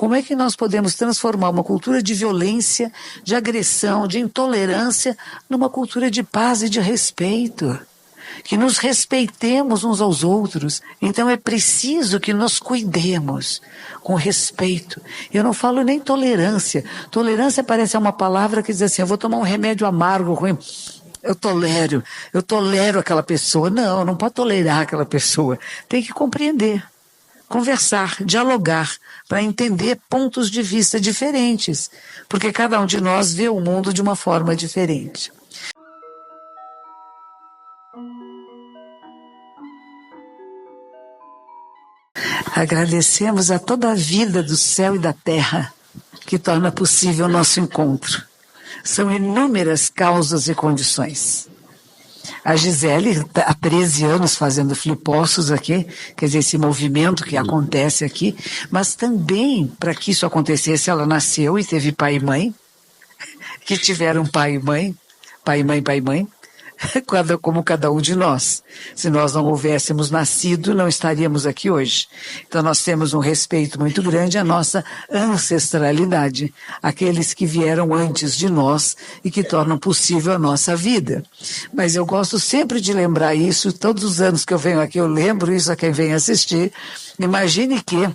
Como é que nós podemos transformar uma cultura de violência, de agressão, de intolerância, numa cultura de paz e de respeito? Que nos respeitemos uns aos outros. Então é preciso que nos cuidemos com respeito. Eu não falo nem tolerância. Tolerância parece uma palavra que diz assim, eu vou tomar um remédio amargo, ruim. Eu tolero aquela pessoa. Não, não pode tolerar aquela pessoa. Tem que compreender, conversar, dialogar, para entender pontos de vista diferentes. Porque cada um de nós vê o mundo de uma forma diferente. Agradecemos a toda a vida do céu e da terra que torna possível o nosso encontro. São inúmeras causas e condições. A Gisele, há 13 anos fazendo flipossos aqui, quer dizer, esse movimento que acontece aqui, mas também, para que isso acontecesse, ela nasceu e teve pai e mãe, que tiveram pai e mãe, como cada um de nós. Se nós não houvéssemos nascido, não estaríamos aqui hoje. Então nós temos um respeito muito grande à nossa ancestralidade, aqueles que vieram antes de nós e que tornam possível a nossa vida. Mas eu gosto sempre de lembrar isso, todos os anos que eu venho aqui eu lembro isso a quem vem assistir. Imagine que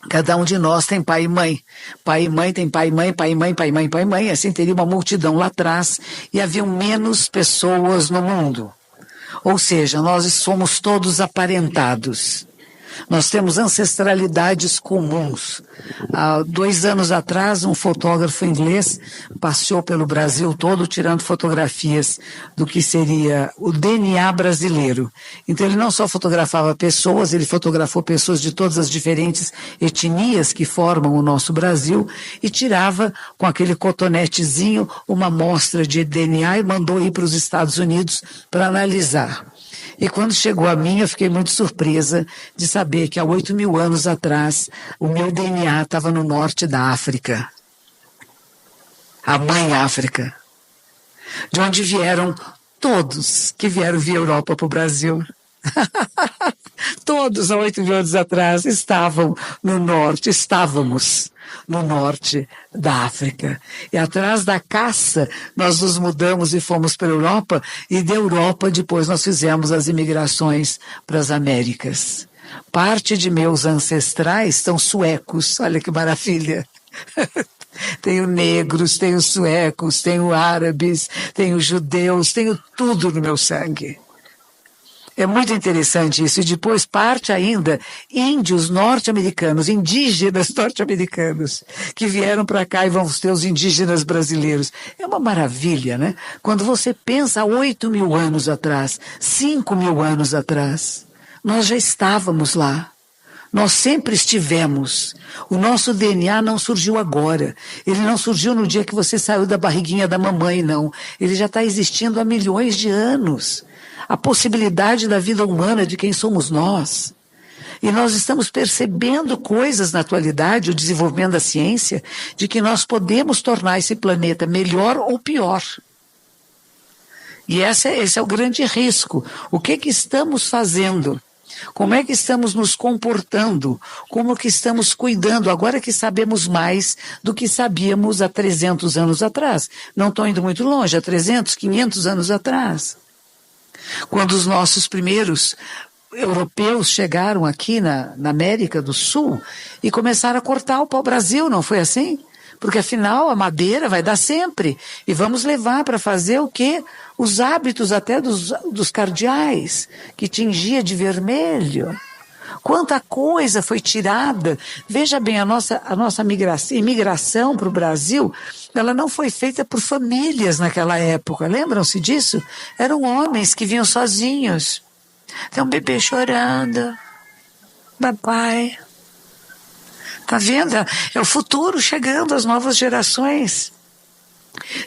cada um de nós tem pai e mãe. Pai e mãe tem pai e mãe, pai e mãe, pai e mãe, pai e mãe. Assim teria uma multidão lá atrás e haviam menos pessoas no mundo. Ou seja, nós somos todos aparentados. Nós temos ancestralidades comuns. Há 2 anos atrás, um fotógrafo inglês passeou pelo Brasil todo tirando fotografias do que seria o DNA brasileiro. Então ele não só fotografava pessoas, ele fotografou pessoas de todas as diferentes etnias que formam o nosso Brasil e tirava com aquele cotonetezinho uma amostra de DNA e mandou ir para os Estados Unidos para analisar. E quando chegou a mim, eu fiquei muito surpresa de saber que há 8.000 anos atrás, o meu DNA estava no norte da África. A mãe África. De onde vieram todos que vieram via Europa para o Brasil. Todos há 8.000 anos atrás estávamos no norte da África. E atrás da caça, nós nos mudamos e fomos para a Europa, e da Europa depois nós fizemos as imigrações para as Américas. Parte de meus ancestrais são suecos, olha que maravilha. Tenho negros, tenho suecos, tenho árabes, tenho judeus, tenho tudo no meu sangue. É muito interessante isso. E depois parte ainda índios norte-americanos, indígenas norte-americanos, que vieram para cá e vão ter os indígenas brasileiros. É uma maravilha, né? Quando você pensa há 8.000 anos atrás, 5.000 anos atrás, nós já estávamos lá. Nós sempre estivemos. O nosso DNA não surgiu agora. Ele não surgiu no dia que você saiu da barriguinha da mamãe, não. Ele já está existindo há milhões de anos. A possibilidade da vida humana de quem somos nós. E nós estamos percebendo coisas na atualidade, o desenvolvimento da ciência, de que nós podemos tornar esse planeta melhor ou pior. E esse é o grande risco. O que estamos fazendo? Como é que estamos nos comportando? Como que estamos cuidando? Agora que sabemos mais do que sabíamos há 300 anos atrás. Não estou indo muito longe, há 300, 500 anos atrás. Quando os nossos primeiros europeus chegaram aqui na América do Sul e começaram a cortar o pau-brasil, não foi assim? Porque afinal a madeira vai dar sempre e vamos levar para fazer o quê? Os hábitos até dos cardeais, que tingia de vermelho. Quanta coisa foi tirada. Veja bem, a nossa imigração para o Brasil, ela não foi feita por famílias naquela época. Lembram-se disso? Eram homens que vinham sozinhos. Tem um bebê chorando. Papai. Tá vendo? É o futuro chegando, as novas gerações.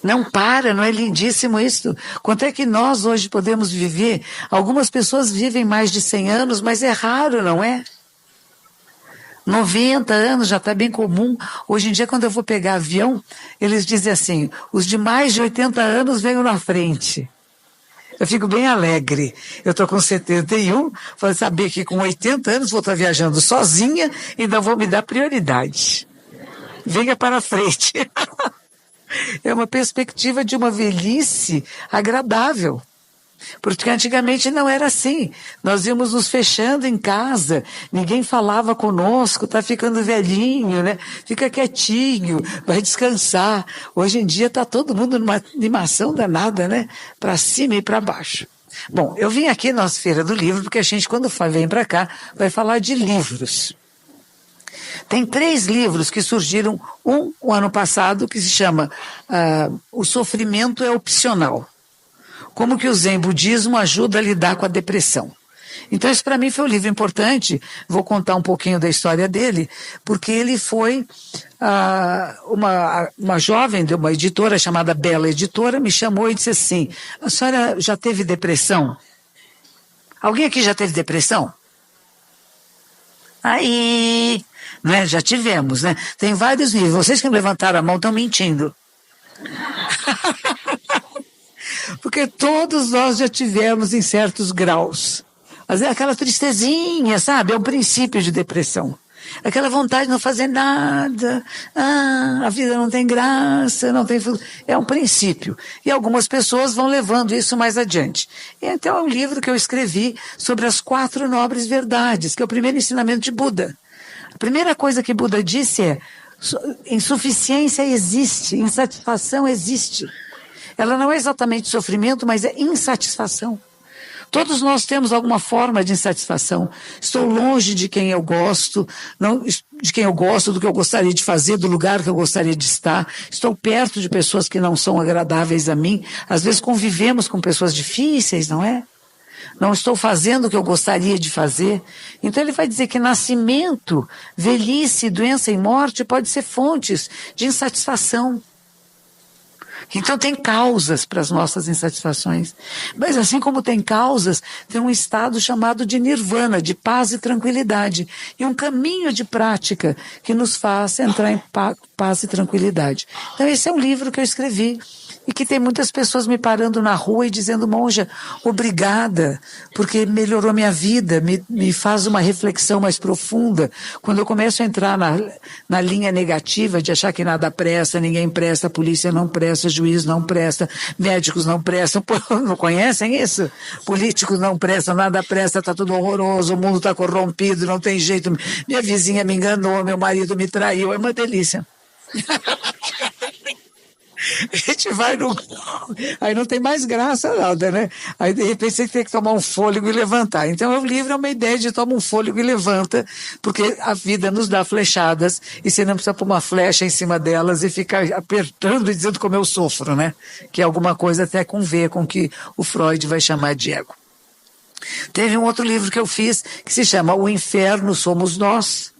Não para, não é lindíssimo isso? Quanto é que nós hoje podemos viver? Algumas pessoas vivem mais de 100 anos, mas é raro, não é? 90 anos já está bem comum. Hoje em dia, quando eu vou pegar avião, eles dizem assim, os de mais de 80 anos venham na frente. Eu fico bem alegre. Eu estou com 71, vou saber que com 80 anos vou estar viajando sozinha e ainda vou me dar prioridade. venha para frente. É uma perspectiva de uma velhice agradável. Porque antigamente não era assim. Nós íamos nos fechando em casa, ninguém falava conosco, tá ficando velhinho, né? Fica quietinho, vai descansar. Hoje em dia está todo mundo numa animação danada, né? Para cima e para baixo. Bom, eu vim aqui na Feira do Livro, porque a gente, quando vem para cá, vai falar de livros. Tem 3 livros que surgiram, o ano passado, que se chama O Sofrimento é Opcional. Como que o Zen Budismo ajuda a lidar com a depressão. Então, esse para mim foi um livro importante. Vou contar um pouquinho da história dele, porque ele foi uma jovem de uma editora chamada Bela Editora, me chamou e disse assim: a senhora já teve depressão? Alguém aqui já teve depressão? Aí, né, já tivemos, né? Tem vários níveis. Vocês que levantaram a mão estão mentindo. Porque todos nós já tivemos em certos graus. Mas é aquela tristezinha, sabe? É um princípio de depressão. Aquela vontade de não fazer nada. A vida não tem graça, não tem... É um princípio. E algumas pessoas vão levando isso mais adiante. Então é um livro que eu escrevi sobre as 4 nobres verdades, que é o primeiro ensinamento de Buda. A primeira coisa que Buda disse é: insuficiência existe, insatisfação existe. Ela não é exatamente sofrimento, mas é insatisfação. Todos nós temos alguma forma de insatisfação. Estou longe de quem eu gosto, de quem eu gosto, do que eu gostaria de fazer, do lugar que eu gostaria de estar. Estou perto de pessoas que não são agradáveis a mim. Às vezes convivemos com pessoas difíceis, não é? Não estou fazendo o que eu gostaria de fazer. Então ele vai dizer que nascimento, velhice, doença e morte pode ser fontes de insatisfação. Então tem causas para as nossas insatisfações. Mas assim como tem causas, tem um estado chamado de nirvana, de paz e tranquilidade. E um caminho de prática que nos faz entrar em paz e tranquilidade. Então esse é um livro que eu escrevi. E que tem muitas pessoas me parando na rua e dizendo: monja, obrigada, porque melhorou minha vida, me faz uma reflexão mais profunda. Quando eu começo a entrar na linha negativa de achar que nada presta, ninguém presta, a polícia não presta, juiz não presta, médicos não prestam, não conhecem isso? Políticos não prestam, nada presta, está tudo horroroso, o mundo está corrompido, não tem jeito, minha vizinha me enganou, meu marido me traiu, é uma delícia. A gente vai no... Aí não tem mais graça nada, né? Aí de repente você tem que tomar um fôlego e levantar. Então o livro é uma ideia de tomar um fôlego e levanta, porque a vida nos dá flechadas e você não precisa pôr uma flecha em cima delas e ficar apertando e dizendo como eu sofro, né? Que é alguma coisa até com ver com que o Freud vai chamar de ego. Teve um outro livro que eu fiz que se chama O Inferno Somos Nós,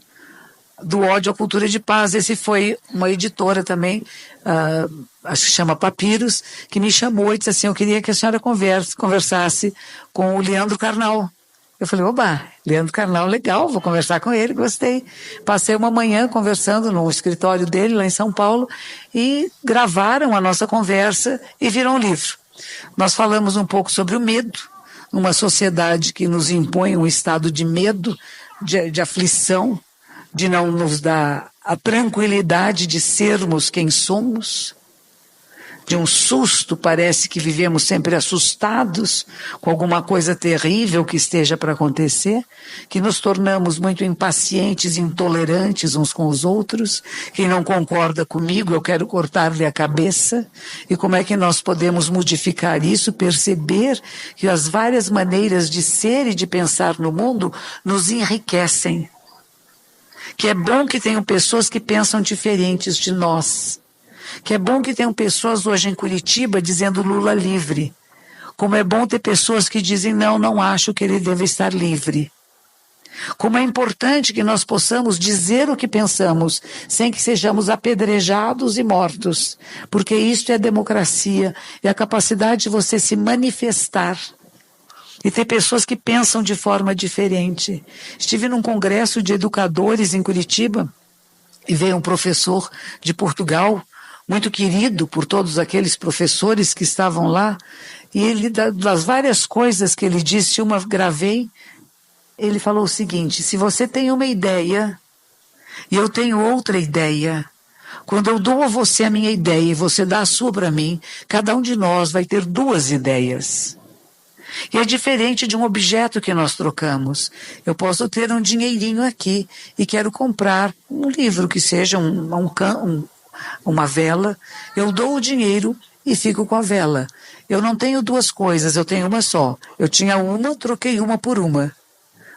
do ódio à cultura de paz. Esse foi uma editora também, acho que chama Papiros, que me chamou e disse assim: eu queria que a senhora conversasse com o Leandro Carnal. Eu falei: oba, Leandro Carnal, legal, vou conversar com ele, gostei. Passei uma manhã conversando no escritório dele, lá em São Paulo, e gravaram a nossa conversa e virou um livro. Nós falamos um pouco sobre o medo, numa sociedade que nos impõe um estado de medo, de aflição, de não nos dar a tranquilidade de sermos quem somos, de um susto, parece que vivemos sempre assustados com alguma coisa terrível que esteja para acontecer, que nos tornamos muito impacientes e intolerantes uns com os outros. Quem não concorda comigo, eu quero cortar-lhe a cabeça. E como é que nós podemos modificar isso, perceber que as várias maneiras de ser e de pensar no mundo nos enriquecem? Que é bom que tenham pessoas que pensam diferentes de nós. Que é bom que tenham pessoas hoje em Curitiba dizendo Lula livre. Como é bom ter pessoas que dizem não acho que ele deve estar livre. Como é importante que nós possamos dizer o que pensamos, sem que sejamos apedrejados e mortos. Porque isto é democracia, é a capacidade de você se manifestar. E tem pessoas que pensam de forma diferente. Estive num congresso de educadores em Curitiba e veio um professor de Portugal, muito querido por todos aqueles professores que estavam lá, e ele, das várias coisas que ele disse, uma gravei, ele falou o seguinte: se você tem uma ideia e eu tenho outra ideia, Quando eu dou a você a minha ideia e você dá a sua para mim, cada um de nós vai ter duas ideias. E é diferente de um objeto que nós trocamos. Eu posso ter um dinheirinho aqui e quero comprar um livro que seja uma vela. Eu dou o dinheiro e fico com a vela. Eu não tenho duas coisas, eu tenho uma só. Eu tinha uma, troquei uma por uma.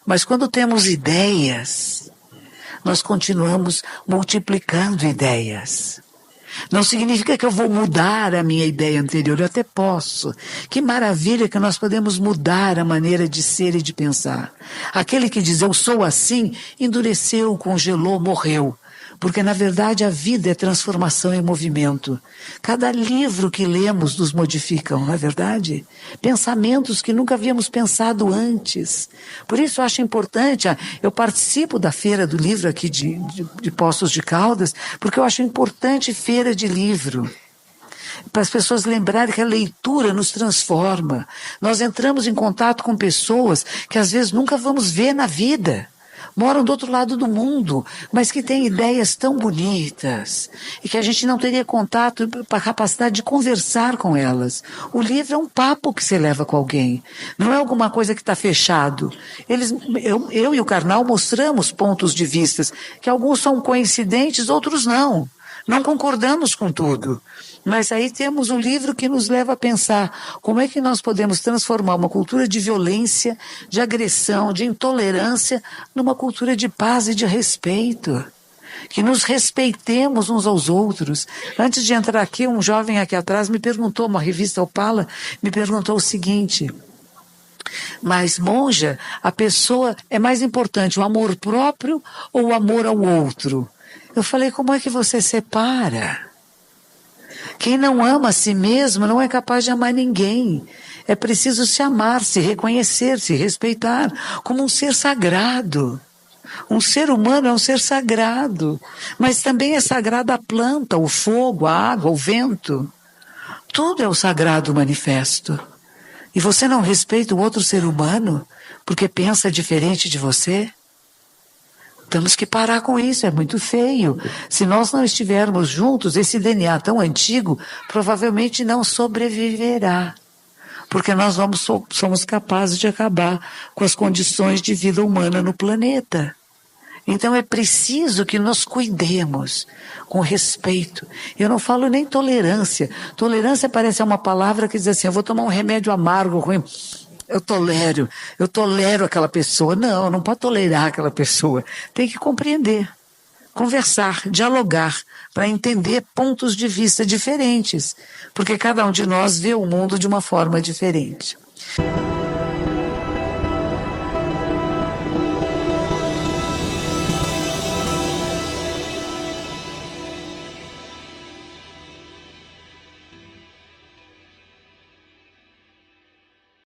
Mas quando temos ideias, nós continuamos multiplicando ideias. Não significa que eu vou mudar a minha ideia anterior, eu até posso. Que maravilha que nós podemos mudar a maneira de ser e de pensar. Aquele que diz eu sou assim, endureceu, congelou, morreu. Porque, na verdade, a vida é transformação em movimento. Cada livro que lemos nos modificam, não é verdade? Pensamentos que nunca havíamos pensado antes. Por isso, eu acho importante, eu participo da Feira do Livro aqui de Poços de Caldas, porque eu acho importante feira de livro. Para as pessoas lembrarem que a leitura nos transforma. Nós entramos em contato com pessoas que, às vezes, nunca vamos ver na vida. Moram do outro lado do mundo, mas que têm ideias tão bonitas e que a gente não teria contato para a capacidade de conversar com elas. O livro é um papo que você leva com alguém, não é alguma coisa que está fechado. Eu e o Karnal mostramos pontos de vista, que alguns são coincidentes, outros não. Não concordamos com tudo. Mas aí temos um livro que nos leva a pensar como é que nós podemos transformar uma cultura de violência, de agressão, de intolerância, numa cultura de paz e de respeito. Que nos respeitemos uns aos outros. Antes de entrar aqui, um jovem aqui atrás me perguntou, uma revista Opala, me perguntou o seguinte: mas, monja, a pessoa é mais importante o amor próprio ou o amor ao outro? Eu falei, como é que você separa? Quem não ama a si mesmo não é capaz de amar ninguém. É preciso se amar, se reconhecer, se respeitar como um ser sagrado. Um ser humano é um ser sagrado, mas também é sagrada a planta, o fogo, a água, o vento. Tudo é o sagrado manifesto. E você não respeita o outro ser humano porque pensa diferente de você? Temos que parar com isso, é muito feio. Se nós não estivermos juntos, esse DNA tão antigo provavelmente não sobreviverá. Porque nós somos capazes de acabar com as condições de vida humana no planeta. Então é preciso que nós cuidemos com respeito. Eu não falo nem tolerância. Tolerância parece uma palavra que diz assim, eu vou tomar um remédio amargo, ruim. Eu tolero aquela pessoa. Não, não pode tolerar aquela pessoa. Tem que compreender, conversar, dialogar, para entender pontos de vista diferentes. Porque cada um de nós vê o mundo de uma forma diferente.